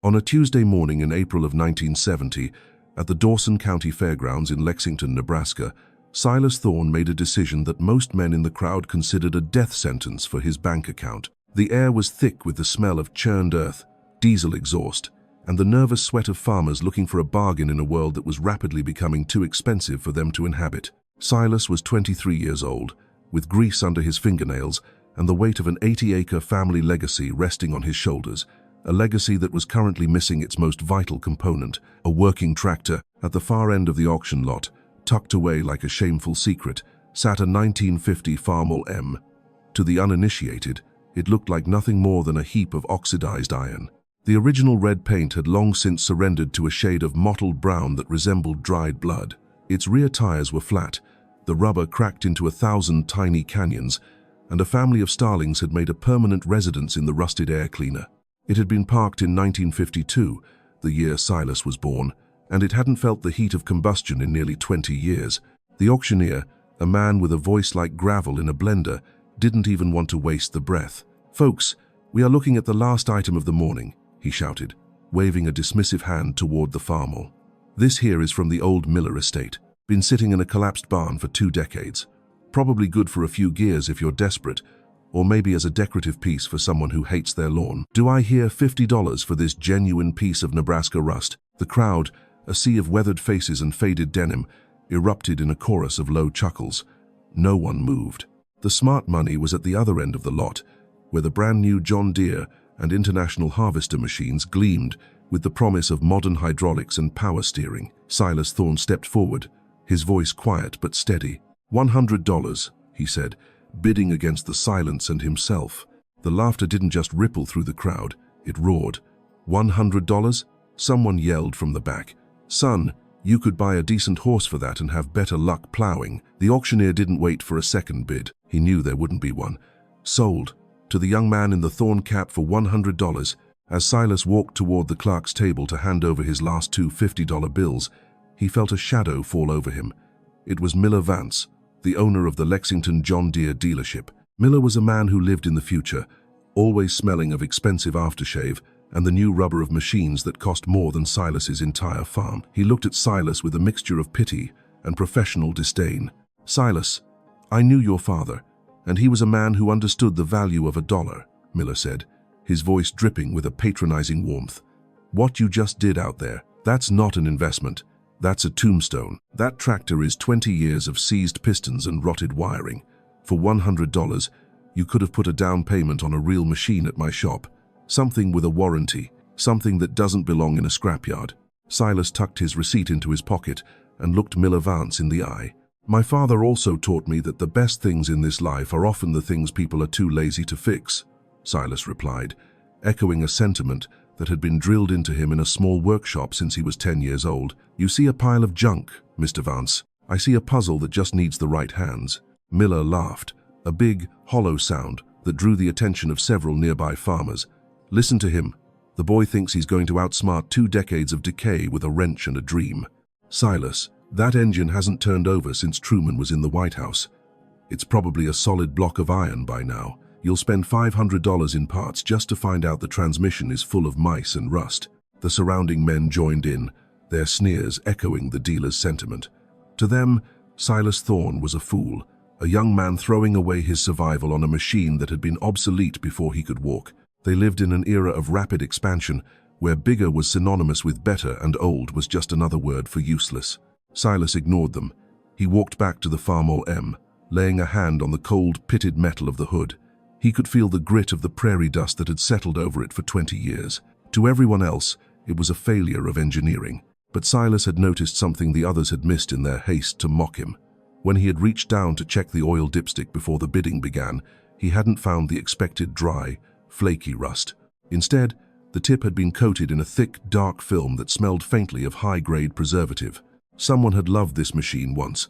On a Tuesday morning in April of 1970, at the Dawson County Fairgrounds in Lexington, Nebraska, Silas Thorne made a decision that most men in the crowd considered a death sentence for his bank account. The air was thick with the smell of churned earth, diesel exhaust, and the nervous sweat of farmers looking for a bargain in a world that was rapidly becoming too expensive for them to inhabit. Silas was 23 years old, with grease under his fingernails and the weight of an 80-acre family legacy resting on his shoulders, a legacy that was currently missing its most vital component, a working tractor. At the far end of the auction lot, tucked away like a shameful secret, sat a 1950 Farmall M. To the uninitiated, it looked like nothing more than a heap of oxidized iron. The original red paint had long since surrendered to a shade of mottled brown that resembled dried blood. Its rear tires were flat, the rubber cracked into 1,000 tiny canyons, and a family of starlings had made a permanent residence in the rusted air cleaner. It had been parked in 1952, the year Silas was born, and it hadn't felt the heat of combustion in nearly 20 years. The auctioneer, a man with a voice like gravel in a blender, didn't even want to waste the breath. "Folks, we are looking at the last item of the morning," he shouted, waving a dismissive hand toward the Farmall. "This here is from the old Miller estate. Been sitting in a collapsed barn for 2 decades. Probably good for a few gears if you're desperate, or maybe as a decorative piece for someone who hates their lawn. Do I hear $50 for this genuine piece of Nebraska rust?" The crowd, a sea of weathered faces and faded denim, erupted in a chorus of low chuckles. No one moved. The smart money was at the other end of the lot, where the brand new John Deere and International Harvester machines gleamed with the promise of modern hydraulics and power steering. Silas Thorne stepped forward, his voice quiet but steady. $100, he said, bidding against the silence and himself. The laughter didn't just ripple through the crowd, it roared. $100? Someone yelled from the back. "Son, you could buy a decent horse for that and have better luck plowing." The auctioneer didn't wait for a second bid. He knew there wouldn't be one. "Sold, to the young man in the thorn cap for $100. As Silas walked toward the clerk's table to hand over his last 2 $50 bills, he felt a shadow fall over him. It was Miller Vance, the owner of the Lexington John Deere dealership. Miller was a man who lived in the future, always smelling of expensive aftershave and the new rubber of machines that cost more than Silas's entire farm. He looked at Silas with a mixture of pity and professional disdain. "Silas, I knew your father, and he was a man who understood the value of $1, Miller said, his voice dripping with a patronizing warmth. "What you just did out there, that's not an investment. That's a tombstone. That tractor is 20 years of seized pistons and rotted wiring. For $100, you could have put a down payment on a real machine at my shop. Something with a warranty, something that doesn't belong in a scrapyard." Silas tucked his receipt into his pocket and looked Miller Vance in the eye. "My father also taught me that the best things in this life are often the things people are too lazy to fix," Silas replied, echoing a sentiment that had been drilled into him in a small workshop since he was 10 years old. "You see a pile of junk, Mr. Vance. I see a puzzle that just needs the right hands." Miller laughed, a big, hollow sound that drew the attention of several nearby farmers. "Listen to him. The boy thinks he's going to outsmart 2 decades of decay with a wrench and a dream. Silas, that engine hasn't turned over since Truman was in the White House. It's probably a solid block of iron by now. You'll spend $500 in parts just to find out the transmission is full of mice and rust." The surrounding men joined in, their sneers echoing the dealer's sentiment. To them, Silas Thorne was a fool, a young man throwing away his survival on a machine that had been obsolete before he could walk. They lived in an era of rapid expansion, where bigger was synonymous with better and old was just another word for useless. Silas ignored them. He walked back to the Farmall M, laying a hand on the cold, pitted metal of the hood. He could feel the grit of the prairie dust that had settled over it for 20 years. To everyone else, it was a failure of engineering. But Silas had noticed something the others had missed in their haste to mock him. When he had reached down to check the oil dipstick before the bidding began, he hadn't found the expected dry, flaky rust. Instead, the tip had been coated in a thick, dark film that smelled faintly of high-grade preservative. Someone had loved this machine once.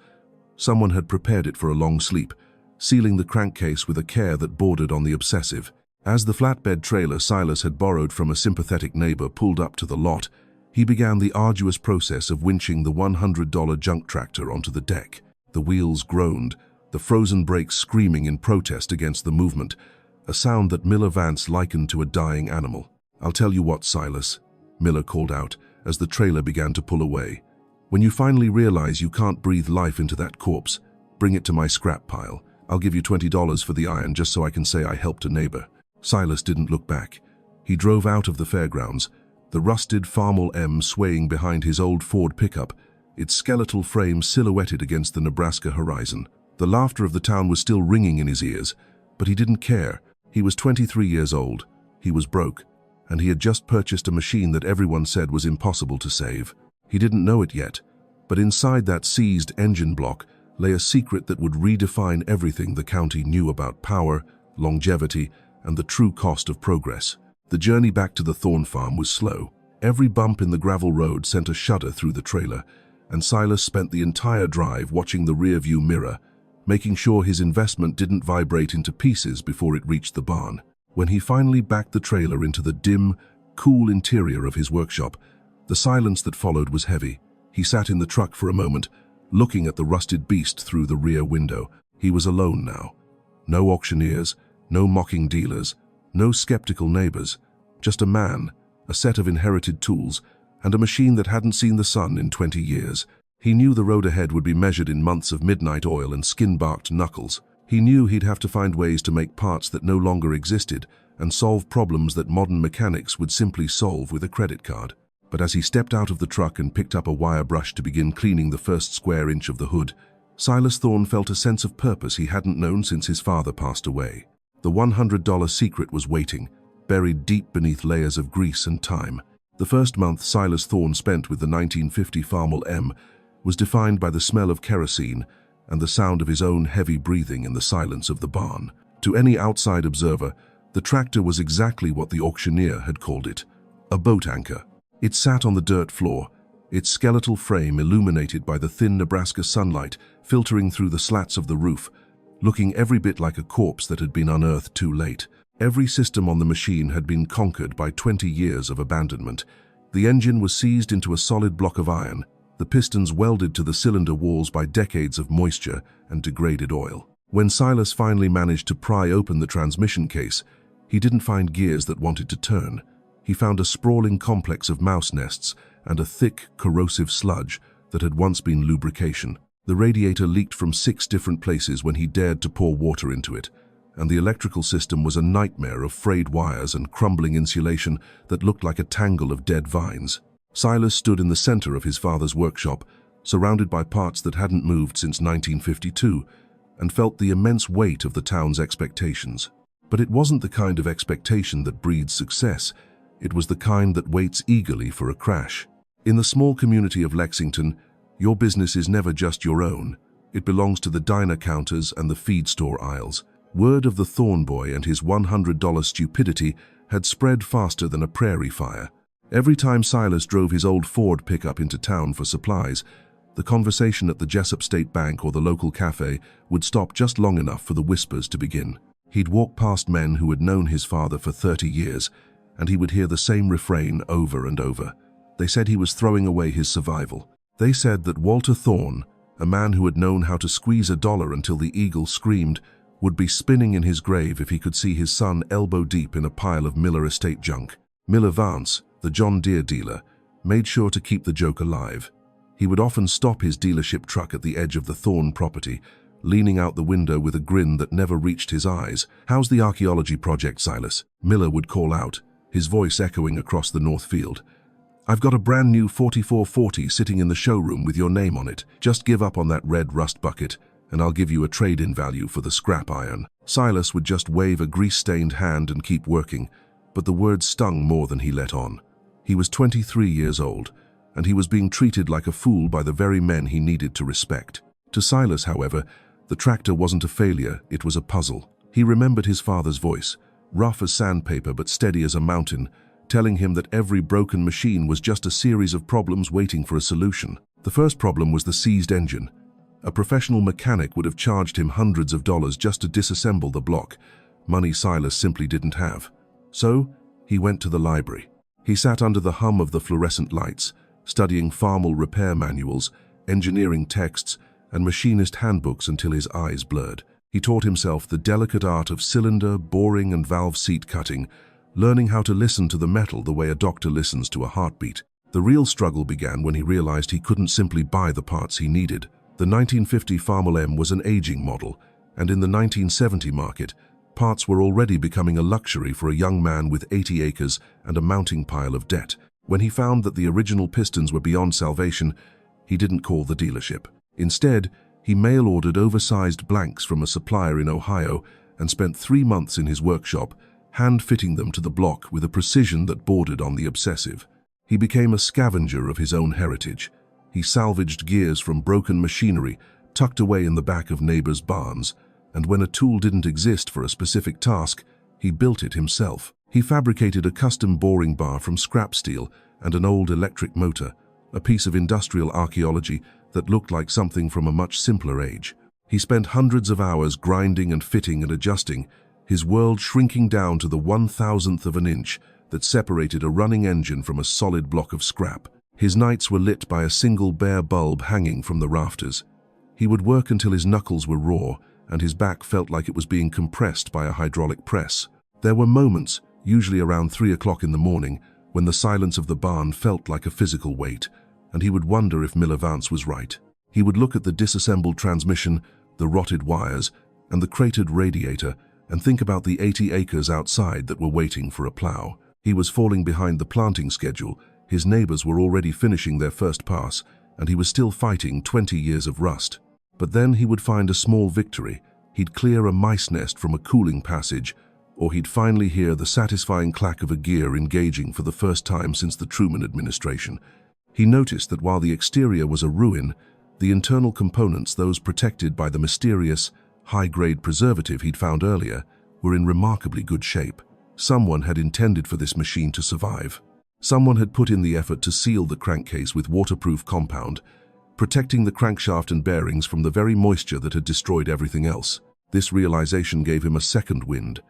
Someone had prepared it for a long sleep, sealing the crankcase with a care that bordered on the obsessive. As the flatbed trailer Silas had borrowed from a sympathetic neighbor pulled up to the lot, he began the arduous process of winching the $100 junk tractor onto the deck. The wheels groaned, the frozen brakes screaming in protest against the movement, a sound that Miller Vance likened to a dying animal. "I'll tell you what, Silas," Miller called out as the trailer began to pull away. "When you finally realize you can't breathe life into that corpse, bring it to my scrap pile. I'll give you $20 for the iron just so I can say I helped a neighbor." Silas didn't look back. He drove out of the fairgrounds, the rusted Farmall M swaying behind his old Ford pickup, its skeletal frame silhouetted against the Nebraska horizon. The laughter of the town was still ringing in his ears, but he didn't care. He was 23 years old, he was broke, and he had just purchased a machine that everyone said was impossible to save. He didn't know it yet, but inside that seized engine block lay a secret that would redefine everything the county knew about power, longevity, and the true cost of progress. The journey back to the Thorne farm was slow. Every bump in the gravel road sent a shudder through the trailer, and Silas spent the entire drive watching the rearview mirror, making sure his investment didn't vibrate into pieces before it reached the barn. When he finally backed the trailer into the dim, cool interior of his workshop, the silence that followed was heavy. He sat in the truck for a moment, looking at the rusted beast through the rear window. He was alone now. No auctioneers, no mocking dealers, no skeptical neighbors. Just a man, a set of inherited tools, and a machine that hadn't seen the sun in 20 years. He knew the road ahead would be measured in months of midnight oil and skin-barked knuckles. He knew he'd have to find ways to make parts that no longer existed and solve problems that modern mechanics would simply solve with a credit card. But as he stepped out of the truck and picked up a wire brush to begin cleaning the first square inch of the hood, Silas Thorne felt a sense of purpose he hadn't known since his father passed away. The $100 secret was waiting, buried deep beneath layers of grease and time. The first month Silas Thorne spent with the 1950 Farmall M was defined by the smell of kerosene and the sound of his own heavy breathing in the silence of the barn. To any outside observer, the tractor was exactly what the auctioneer had called it, a boat anchor. It sat on the dirt floor, its skeletal frame illuminated by the thin Nebraska sunlight filtering through the slats of the roof, looking every bit like a corpse that had been unearthed too late. Every system on the machine had been conquered by 20 years of abandonment. The engine was seized into a solid block of iron, the pistons welded to the cylinder walls by decades of moisture and degraded oil. When Silas finally managed to pry open the transmission case, he didn't find gears that wanted to turn. He found a sprawling complex of mouse nests and a thick, corrosive sludge that had once been lubrication. The radiator leaked from 6 different places when he dared to pour water into it, and the electrical system was a nightmare of frayed wires and crumbling insulation that looked like a tangle of dead vines. Silas stood in the center of his father's workshop, surrounded by parts that hadn't moved since 1952, and felt the immense weight of the town's expectations. But it wasn't the kind of expectation that breeds success. It was the kind that waits eagerly for a crash. In the small community of Lexington, your business is never just your own. It belongs to the diner counters and the feed store aisles. Word of the Thorne boy and his $100 stupidity had spread faster than a prairie fire. Every time Silas drove his old Ford pickup into town for supplies, the conversation at the Jessup State Bank or the local cafe would stop just long enough for the whispers to begin. He'd walk past men who had known his father for 30 years, and he would hear the same refrain over and over. They said he was throwing away his survival. They said that Walter Thorne, a man who had known how to squeeze a dollar until the eagle screamed, would be spinning in his grave if he could see his son elbow deep in a pile of Miller estate junk. Miller Vance, the John Deere dealer, made sure to keep the joke alive. He would often stop his dealership truck at the edge of the Thorne property, leaning out the window with a grin that never reached his eyes. "How's the archaeology project, Silas?" Miller would call out, his voice echoing across the north field. "I've got a brand new 4440 sitting in the showroom with your name on it. Just give up on that red rust bucket, and I'll give you a trade-in value for the scrap iron." Silas would just wave a grease-stained hand and keep working, but the words stung more than he let on. He was 23 years old, and he was being treated like a fool by the very men he needed to respect. To Silas, however, the tractor wasn't a failure, it was a puzzle. He remembered his father's voice, rough as sandpaper but steady as a mountain, telling him that every broken machine was just a series of problems waiting for a solution. The first problem was the seized engine. A professional mechanic would have charged him hundreds of dollars just to disassemble the block, money Silas simply didn't have. So, he went to the library. He sat under the hum of the fluorescent lights, studying Farmall repair manuals, engineering texts, and machinist handbooks until his eyes blurred. He taught himself the delicate art of cylinder, boring, and valve seat cutting, learning how to listen to the metal the way a doctor listens to a heartbeat. The real struggle began when he realized he couldn't simply buy the parts he needed. The 1950 Farmall M was an aging model, and in the 1970 market, parts were already becoming a luxury for a young man with 80 acres and a mounting pile of debt. When he found that the original pistons were beyond salvation, he didn't call the dealership. Instead, he mail-ordered oversized blanks from a supplier in Ohio and spent 3 months in his workshop, hand-fitting them to the block with a precision that bordered on the obsessive. He became a scavenger of his own heritage. He salvaged gears from broken machinery tucked away in the back of neighbors' barns, and when a tool didn't exist for a specific task, he built it himself. He fabricated a custom boring bar from scrap steel and an old electric motor, a piece of industrial archaeology that looked like something from a much simpler age. He spent hundreds of hours grinding and fitting and adjusting, his world shrinking down to the 1,000th of an inch that separated a running engine from a solid block of scrap. His nights were lit by a single bare bulb hanging from the rafters. He would work until his knuckles were raw and his back felt like it was being compressed by a hydraulic press. There were moments, usually around 3 o'clock in the morning, when the silence of the barn felt like a physical weight, and he would wonder if Miller Vance was right. He would look at the disassembled transmission, the rotted wires, and the cratered radiator, and think about the 80 acres outside that were waiting for a plow. He was falling behind the planting schedule, his neighbors were already finishing their first pass, and he was still fighting 20 years of rust. But then he would find a small victory. He'd clear a mice nest from a cooling passage, or he'd finally hear the satisfying clack of a gear engaging for the first time since the Truman administration. He noticed that while the exterior was a ruin, the internal components, those protected by the mysterious, high-grade preservative he'd found earlier, were in remarkably good shape. Someone had intended for this machine to survive. Someone had put in the effort to seal the crankcase with waterproof compound, protecting the crankshaft and bearings from the very moisture that had destroyed everything else. This realization gave him a second wind.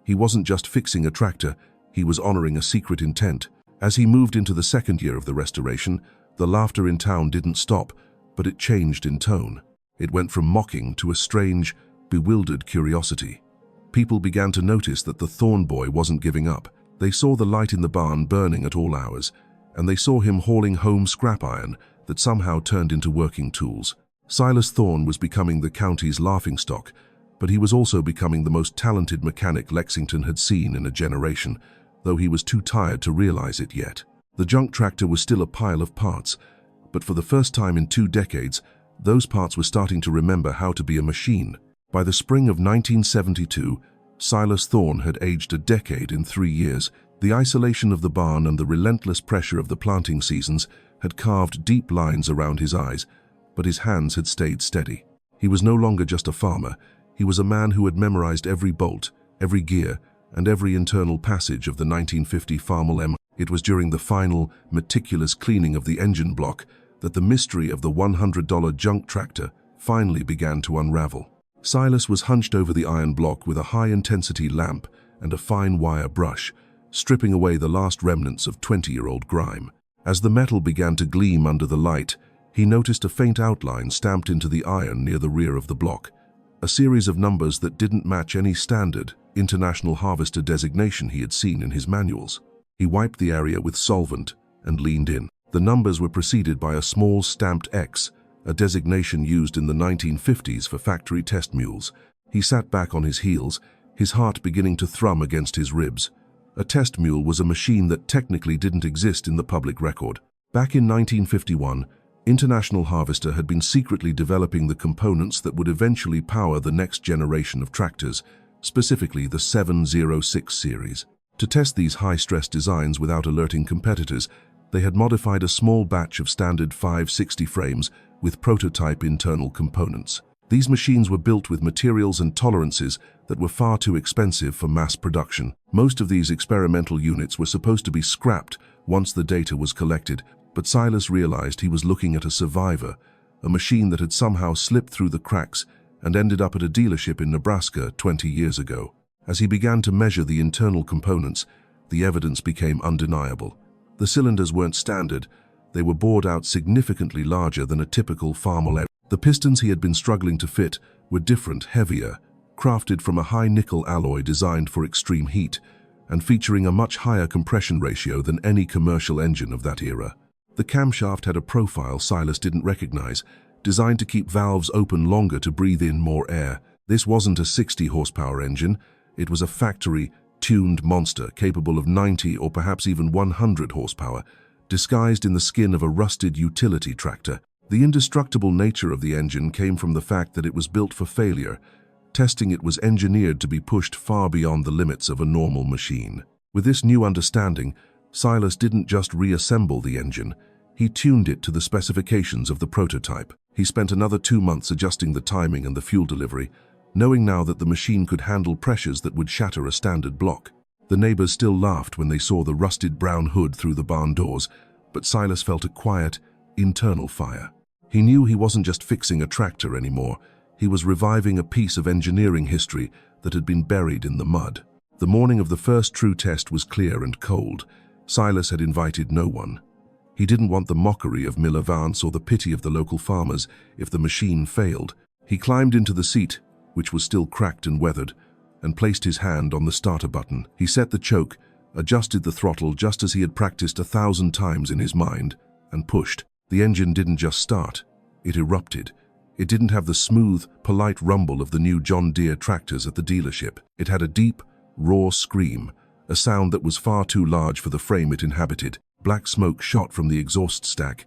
He wasn't just fixing a tractor, he was honoring a secret intent. As he moved into the second year of the restoration, the laughter in town didn't stop, but it changed in tone. It went from mocking to a strange, bewildered curiosity. People began to notice that the Thorne boy wasn't giving up. They saw the light in the barn burning at all hours, and they saw him hauling home scrap iron that somehow turned into working tools. Silas Thorne was becoming the county's laughingstock, but he was also becoming the most talented mechanic Lexington had seen in a generation, though he was too tired to realize it yet. The junk tractor was still a pile of parts, but for the first time in 2 decades, those parts were starting to remember how to be a machine. By the spring of 1972, Silas Thorne had aged a decade in 3 years. The isolation of the barn and the relentless pressure of the planting seasons had carved deep lines around his eyes, but his hands had stayed steady. He was no longer just a farmer. He was a man who had memorized every bolt, every gear, and every internal passage of the 1950 Farmall M. It was during the final, meticulous cleaning of the engine block that the mystery of the $100 junk tractor finally began to unravel. Silas was hunched over the iron block with a high-intensity lamp and a fine wire brush, stripping away the last remnants of 20-year-old grime. As the metal began to gleam under the light, he noticed a faint outline stamped into the iron near the rear of the block, a series of numbers that didn't match any standard International Harvester designation he had seen in his manuals. He wiped the area with solvent and leaned in. The numbers were preceded by a small stamped X, a designation used in the 1950s for factory test mules. He sat back on his heels, his heart beginning to thrum against his ribs. A test mule was a machine that technically didn't exist in the public record. Back in 1951, International Harvester had been secretly developing the components that would eventually power the next generation of tractors, specifically the 706 series. To test these high-stress designs without alerting competitors, they had modified a small batch of standard 560 frames with prototype internal components. These machines were built with materials and tolerances that were far too expensive for mass production. Most of these experimental units were supposed to be scrapped once the data was collected, but Silas realized he was looking at a survivor, a machine that had somehow slipped through the cracks and ended up at a dealership in Nebraska 20 years ago. As he began to measure the internal components, the evidence became undeniable. The cylinders weren't standard, they were bored out significantly larger than a typical Farmall. The pistons he had been struggling to fit were different, heavier, crafted from a high-nickel alloy designed for extreme heat, and featuring a much higher compression ratio than any commercial engine of that era. The camshaft had a profile Silas didn't recognize, designed to keep valves open longer to breathe in more air. This wasn't a 60-horsepower engine, it was a factory-tuned monster capable of 90 or perhaps even 100 horsepower, disguised in the skin of a rusted utility tractor. The indestructible nature of the engine came from the fact that it was built for failure. Testing it was engineered to be pushed far beyond the limits of a normal machine. With this new understanding, Silas didn't just reassemble the engine, he tuned it to the specifications of the prototype. He spent another 2 months adjusting the timing and the fuel delivery, knowing now that the machine could handle pressures that would shatter a standard block. The neighbors still laughed when they saw the rusted brown hood through the barn doors, but Silas felt a quiet, internal fire. He knew he wasn't just fixing a tractor anymore, he was reviving a piece of engineering history that had been buried in the mud. The morning of the first true test was clear and cold. Silas had invited no one. He didn't want the mockery of Miller Vance or the pity of the local farmers if the machine failed. He climbed into the seat, which was still cracked and weathered, and placed his hand on the starter button. He set the choke, adjusted the throttle just as he had practiced 1,000 times in his mind, and pushed. The engine didn't just start, it erupted. It didn't have the smooth, polite rumble of the new John Deere tractors at the dealership. It had a deep, raw scream, a sound that was far too large for the frame it inhabited. Black smoke shot from the exhaust stack,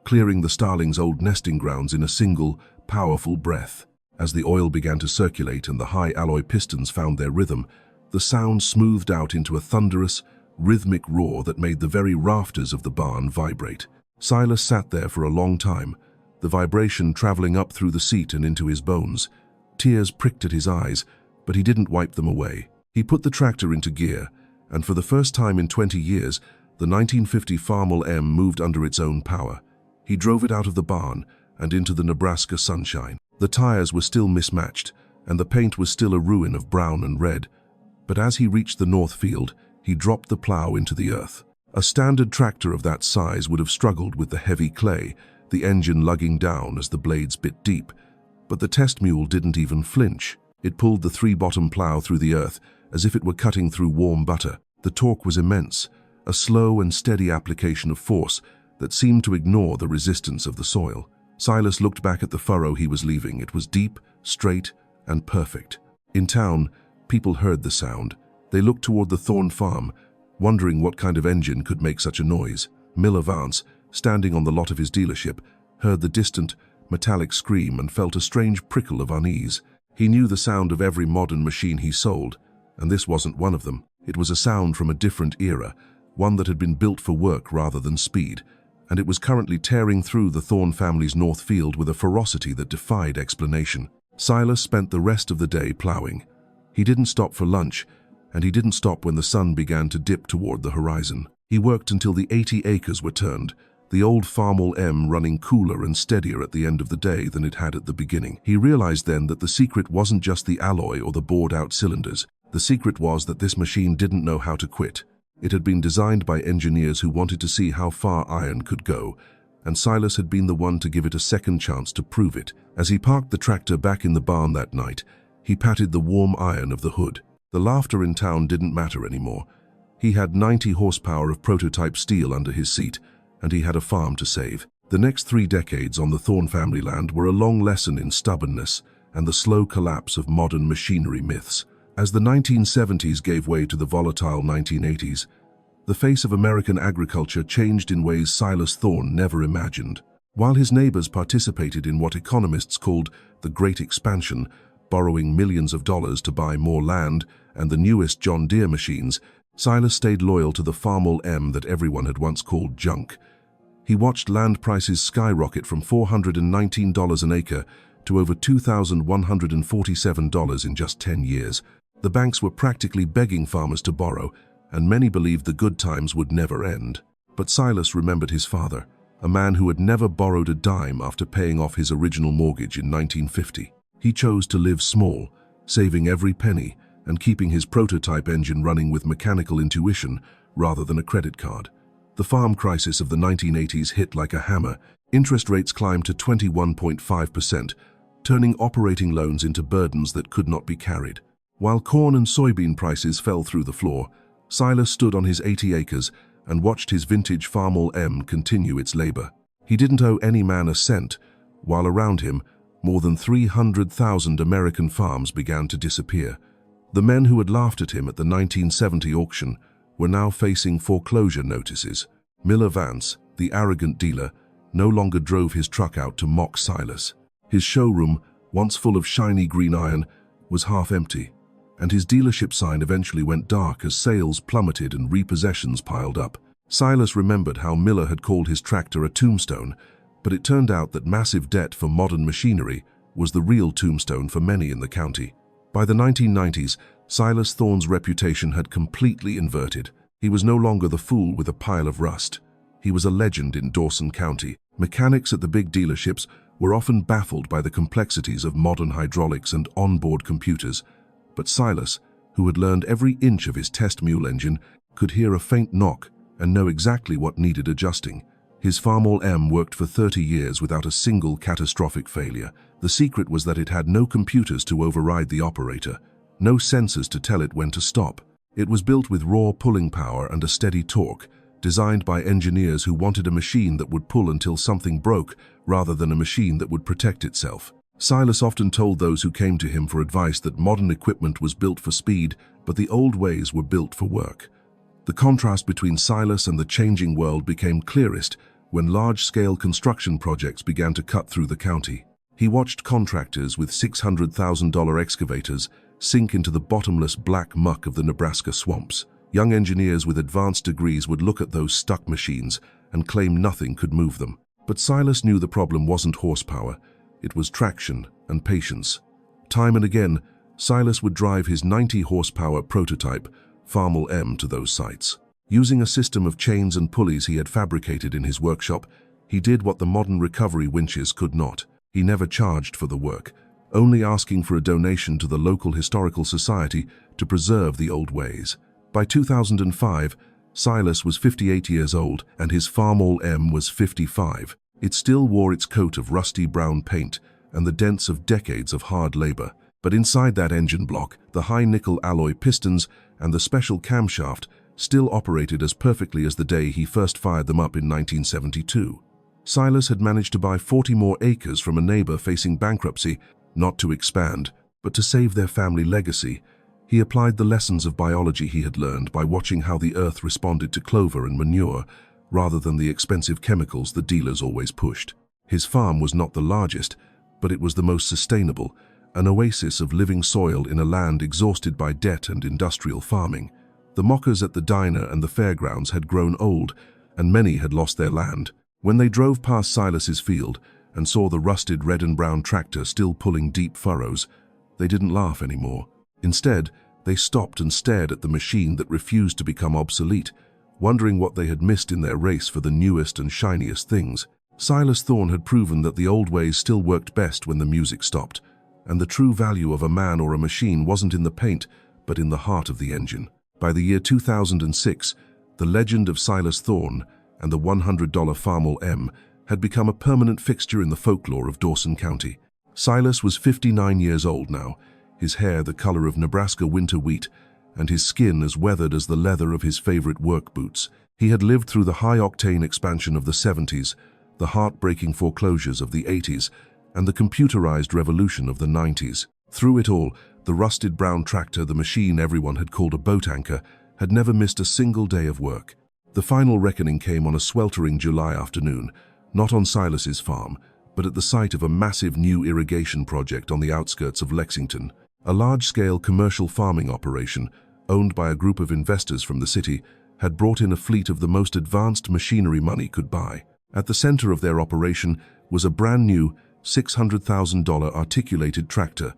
clearing the starling's old nesting grounds in a single, powerful breath. As the oil began to circulate and the high alloy pistons found their rhythm, the sound smoothed out into a thunderous, rhythmic roar that made the very rafters of the barn vibrate. Silas sat there for a long time, the vibration traveling up through the seat and into his bones. Tears pricked at his eyes, but he didn't wipe them away. He put the tractor into gear, and for the first time in 20 years, the 1950 Farmall M moved under its own power. He drove it out of the barn and into the Nebraska sunshine. The tires were still mismatched, and the paint was still a ruin of brown and red. But as he reached the north field, he dropped the plow into the earth. A standard tractor of that size would have struggled with the heavy clay, the engine lugging down as the blades bit deep. But the test mule didn't even flinch. It pulled the 3-bottom plow through the earth as if it were cutting through warm butter. The torque was immense, a slow and steady application of force that seemed to ignore the resistance of the soil. Silas looked back at the furrow he was leaving. It was deep, straight, and perfect. In town, people heard the sound. They looked toward the Thorne farm, wondering what kind of engine could make such a noise. Miller Vance, standing on the lot of his dealership, heard the distant, metallic scream and felt a strange prickle of unease. He knew the sound of every modern machine he sold, and this wasn't one of them. It was a sound from a different era, one that had been built for work rather than speed, and it was currently tearing through the Thorne family's north field with a ferocity that defied explanation. Silas spent the rest of the day plowing. He didn't stop for lunch, and he didn't stop when the sun began to dip toward the horizon. He worked until the 80 acres were turned, the old Farmall M running cooler and steadier at the end of the day than it had at the beginning. He realized then that the secret wasn't just the alloy or the bored-out cylinders. The secret was that this machine didn't know how to quit. It had been designed by engineers who wanted to see how far iron could go, and Silas had been the one to give it a second chance to prove it. As he parked the tractor back in the barn that night, he patted the warm iron of the hood. The laughter in town didn't matter anymore. He had 90 horsepower of prototype steel under his seat, and he had a farm to save. The next 3 decades on the Thorne family land were a long lesson in stubbornness and the slow collapse of modern machinery myths. As the 1970s gave way to the volatile 1980s, the face of American agriculture changed in ways Silas Thorne never imagined. While his neighbors participated in what economists called the Great Expansion, borrowing millions of dollars to buy more land and the newest John Deere machines, Silas stayed loyal to the Farmall M that everyone had once called junk. He watched land prices skyrocket from $419 an acre to over $2,147 in just 10 years. The banks were practically begging farmers to borrow, and many believed the good times would never end. But Silas remembered his father, a man who had never borrowed a dime after paying off his original mortgage in 1950. He chose to live small, saving every penny and keeping his prototype engine running with mechanical intuition rather than a credit card. The farm crisis of the 1980s hit like a hammer. Interest rates climbed to 21.5%, turning operating loans into burdens that could not be carried. While corn and soybean prices fell through the floor, Silas stood on his 80 acres and watched his vintage Farmall M continue its labor. He didn't owe any man a cent, while around him, more than 300,000 American farms began to disappear. The men who had laughed at him at the 1970 auction were now facing foreclosure notices. Miller Vance, the arrogant dealer, no longer drove his truck out to mock Silas. His showroom, once full of shiny green iron, was half empty, and his dealership sign eventually went dark as sales plummeted and repossessions piled up. Silas remembered how Miller had called his tractor a tombstone, but it turned out that massive debt for modern machinery was the real tombstone for many in the county. By the 1990s, Silas Thorne's reputation had completely inverted. He was no longer the fool with a pile of rust. He was a legend in Dawson County. Mechanics at the big dealerships were often baffled by the complexities of modern hydraulics and onboard computers, but Silas, who had learned every inch of his test mule engine, could hear a faint knock and know exactly what needed adjusting. His Farmall M worked for 30 years without a single catastrophic failure. The secret was that it had no computers to override the operator, no sensors to tell it when to stop. It was built with raw pulling power and a steady torque, designed by engineers who wanted a machine that would pull until something broke, rather than a machine that would protect itself. Silas often told those who came to him for advice that modern equipment was built for speed, but the old ways were built for work. The contrast between Silas and the changing world became clearest when large-scale construction projects began to cut through the county. He watched contractors with $600,000 excavators sink into the bottomless black muck of the Nebraska swamps. Young engineers with advanced degrees would look at those stuck machines and claim nothing could move them. But Silas knew the problem wasn't horsepower, it was traction and patience. Time and again, Silas would drive his 90-horsepower prototype Farmall M to those sites. Using a system of chains and pulleys he had fabricated in his workshop, he did what the modern recovery winches could not. He never charged for the work, only asking for a donation to the local historical society to preserve the old ways. By 2005, Silas was 58 years old and his Farmall M was 55. It still wore its coat of rusty brown paint and the dents of decades of hard labor. But inside that engine block, the high-nickel alloy pistons and the special camshaft still operated as perfectly as the day he first fired them up in 1972. Silas had managed to buy 40 more acres from a neighbor facing bankruptcy, not to expand, but to save their family legacy. He applied the lessons of biology he had learned by watching how the earth responded to clover and manure, rather than the expensive chemicals the dealers always pushed. His farm was not the largest, but it was the most sustainable, an oasis of living soil in a land exhausted by debt and industrial farming. The mockers at the diner and the fairgrounds had grown old, and many had lost their land. When they drove past Silas's field and saw the rusted red and brown tractor still pulling deep furrows, they didn't laugh anymore. Instead, they stopped and stared at the machine that refused to become obsolete, wondering what they had missed in their race for the newest and shiniest things. Silas Thorne had proven that the old ways still worked best when the music stopped, and the true value of a man or a machine wasn't in the paint, but in the heart of the engine. By the year 2006, the legend of Silas Thorne and the $100 Farmall M had become a permanent fixture in the folklore of Dawson County. Silas was 59 years old now, his hair the color of Nebraska winter wheat, and his skin as weathered as the leather of his favorite work boots. He had lived through the high-octane expansion of the 70s, the heartbreaking foreclosures of the 80s, and the computerized revolution of the 90s. Through it all, the rusted brown tractor, the machine everyone had called a boat anchor, had never missed a single day of work. The final reckoning came on a sweltering July afternoon, not on Silas's farm, but at the site of a massive new irrigation project on the outskirts of Lexington. A large-scale commercial farming operation, owned by a group of investors from the city, had brought in a fleet of the most advanced machinery money could buy. At the center of their operation was a brand-new $600,000 articulated tractor,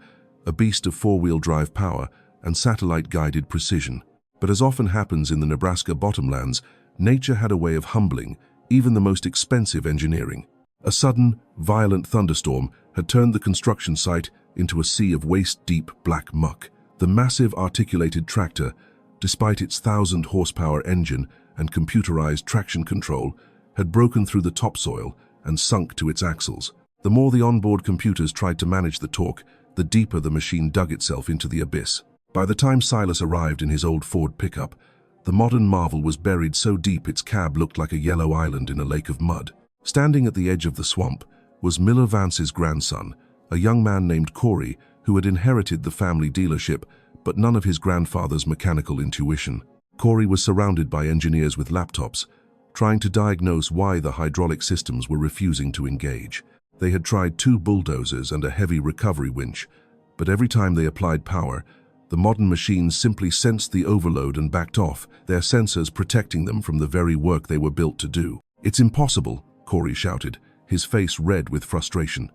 a beast of four-wheel drive power and satellite-guided precision. But as often happens in the Nebraska bottomlands, nature had a way of humbling even the most expensive engineering. A sudden, violent thunderstorm had turned the construction site into a sea of waist-deep black muck. The massive articulated tractor, despite its 1,000-horsepower engine and computerized traction control, had broken through the topsoil and sunk to its axles. The more the onboard computers tried to manage the torque, the deeper the machine dug itself into the abyss. By the time Silas arrived in his old Ford pickup, The modern marvel was buried so deep its cab looked like a yellow island in a lake of mud. Standing at the edge of the swamp was Miller Vance's grandson, a young man named Corey, who had inherited the family dealership, but none of his grandfather's mechanical intuition. Corey was surrounded by engineers with laptops, trying to diagnose why the hydraulic systems were refusing to engage. They had tried 2 bulldozers and a heavy recovery winch, but every time they applied power, the modern machines simply sensed the overload and backed off, their sensors protecting them from the very work they were built to do. "It's impossible," Corey shouted, his face red with frustration.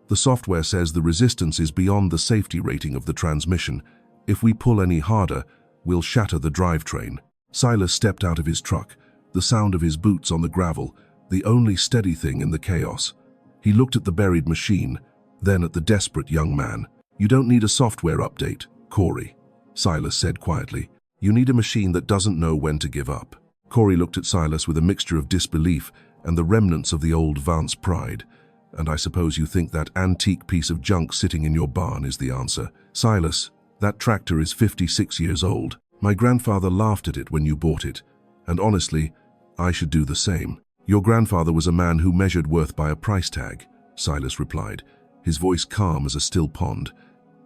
"The software says the resistance is beyond the safety rating of the transmission. If we pull any harder, we'll shatter the drivetrain." Silas stepped out of his truck, the sound of his boots on the gravel, the only steady thing in the chaos. He looked at the buried machine, then at the desperate young man. "You don't need a software update, Corey," Silas said quietly. "You need a machine that doesn't know when to give up." Corey looked at Silas with a mixture of disbelief and the remnants of the old Vance pride. "And I suppose you think that antique piece of junk sitting in your barn is the answer. Silas, that tractor is 56 years old. My grandfather laughed at it when you bought it, and honestly, I should do the same." "Your grandfather was a man who measured worth by a price tag," Silas replied, his voice calm as a still pond.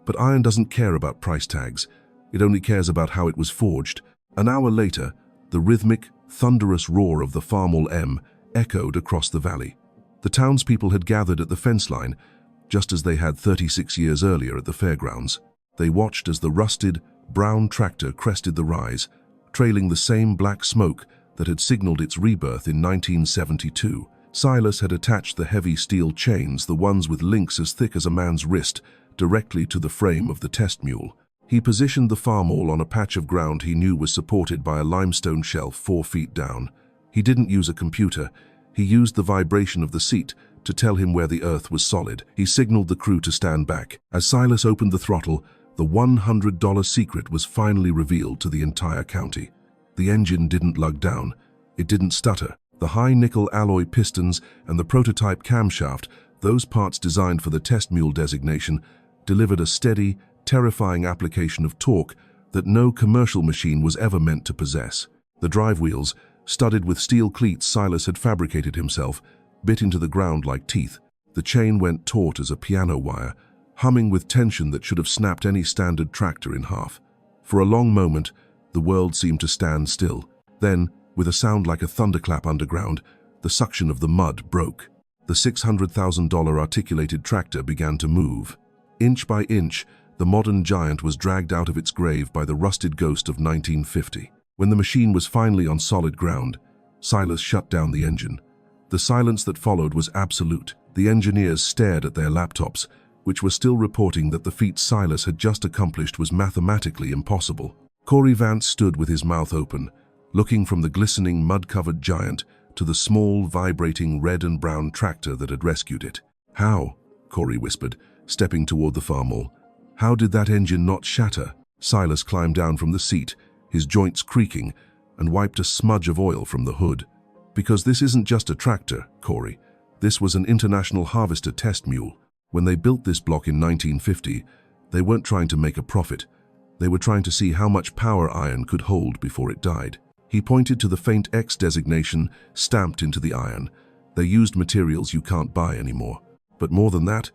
"But iron doesn't care about price tags. It only cares about how it was forged." An hour later, the rhythmic, thunderous roar of the Farmall M echoed across the valley. The townspeople had gathered at the fence line, just as they had 36 years earlier at the fairgrounds. They watched as the rusted, brown tractor crested the rise, trailing the same black smoke that had signaled its rebirth in 1972. Silas had attached the heavy steel chains, the ones with links as thick as a man's wrist, directly to the frame of the test mule. He positioned the Farmall on a patch of ground he knew was supported by a limestone shelf 4 feet down. He didn't use a computer. He used the vibration of the seat to tell him where the earth was solid. He signaled the crew to stand back. As Silas opened the throttle, the $100 secret was finally revealed to the entire county. The engine didn't lug down. It didn't stutter. The high-nickel alloy pistons and the prototype camshaft, those parts designed for the test mule designation, delivered a steady, terrifying application of torque that no commercial machine was ever meant to possess. The drive wheels, studded with steel cleats Silas had fabricated himself, bit into the ground like teeth. The chain went taut as a piano wire, humming with tension that should have snapped any standard tractor in half. For a long moment, the world seemed to stand still. Then, with a sound like a thunderclap underground, the suction of the mud broke. The $600,000 articulated tractor began to move. Inch by inch, the modern giant was dragged out of its grave by the rusted ghost of 1950. When the machine was finally on solid ground, Silas shut down the engine. The silence that followed was absolute. The engineers stared at their laptops, which were still reporting that the feat Silas had just accomplished was mathematically impossible. Corey Vance stood with his mouth open, looking from the glistening, mud-covered giant to the small, vibrating red and brown tractor that had rescued it. "How?" Corey whispered, stepping toward the Farmall. "How did that engine not shatter?" Silas climbed down from the seat, his joints creaking, and wiped a smudge of oil from the hood. "Because this isn't just a tractor, Corey. This was an International Harvester test mule. When they built this block in 1950, they weren't trying to make a profit. They were trying to see how much power iron could hold before it died." He pointed to the faint X designation stamped into the iron. "They used materials you can't buy anymore. But more than that,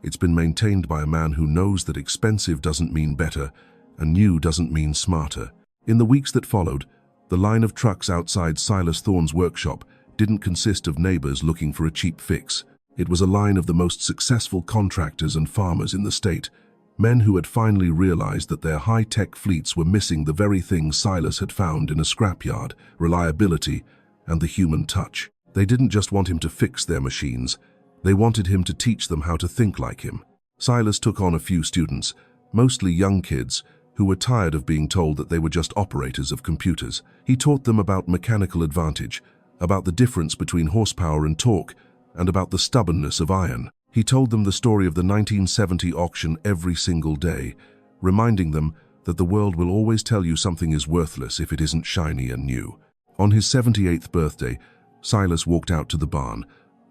it's been maintained by a man who knows that expensive doesn't mean better, and new doesn't mean smarter." In the weeks that followed, the line of trucks outside Silas Thorne's workshop didn't consist of neighbors looking for a cheap fix. It was a line of the most successful contractors and farmers in the state, men who had finally realized that their high-tech fleets were missing the very things Silas had found in a scrapyard: reliability and the human touch. They didn't just want him to fix their machines, they wanted him to teach them how to think like him. Silas took on a few students, mostly young kids, who were tired of being told that they were just operators of computers. He taught them about mechanical advantage, about the difference between horsepower and torque, and about the stubbornness of iron. He told them the story of the 1970 auction every single day, reminding them that the world will always tell you something is worthless if it isn't shiny and new. On his 78th birthday, Silas walked out to the barn.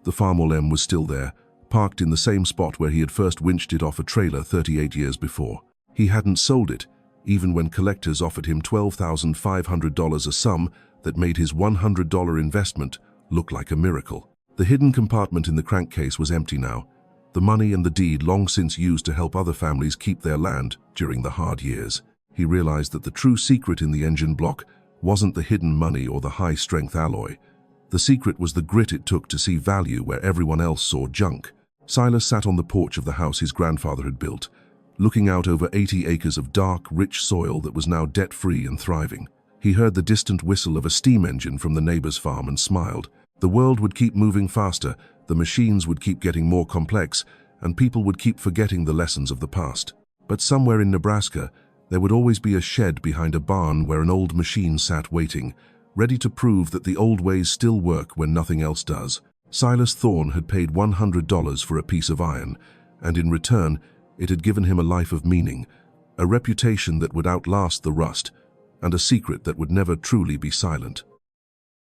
The Farmall M was still there, parked in the same spot where he had first winched it off a trailer 38 years before. He hadn't sold it. even when collectors offered him $12,500, a sum that made his $100 investment look like a miracle. The hidden compartment in the crankcase was empty now, the money and the deed long since used to help other families keep their land during the hard years. He realized that the true secret in the engine block wasn't the hidden money or the high-strength alloy. The secret was the grit it took to see value where everyone else saw junk. Silas sat on the porch of the house his grandfather had built, looking out over 80 acres of dark, rich soil that was now debt-free and thriving. He heard the distant whistle of a steam engine from the neighbor's farm and smiled. The world would keep moving faster, the machines would keep getting more complex, and people would keep forgetting the lessons of the past. But somewhere in Nebraska, there would always be a shed behind a barn where an old machine sat waiting, ready to prove that the old ways still work when nothing else does. Silas Thorne had paid $100 for a piece of iron, and in return, it had given him a life of meaning, a reputation that would outlast the rust, and a secret that would never truly be silent.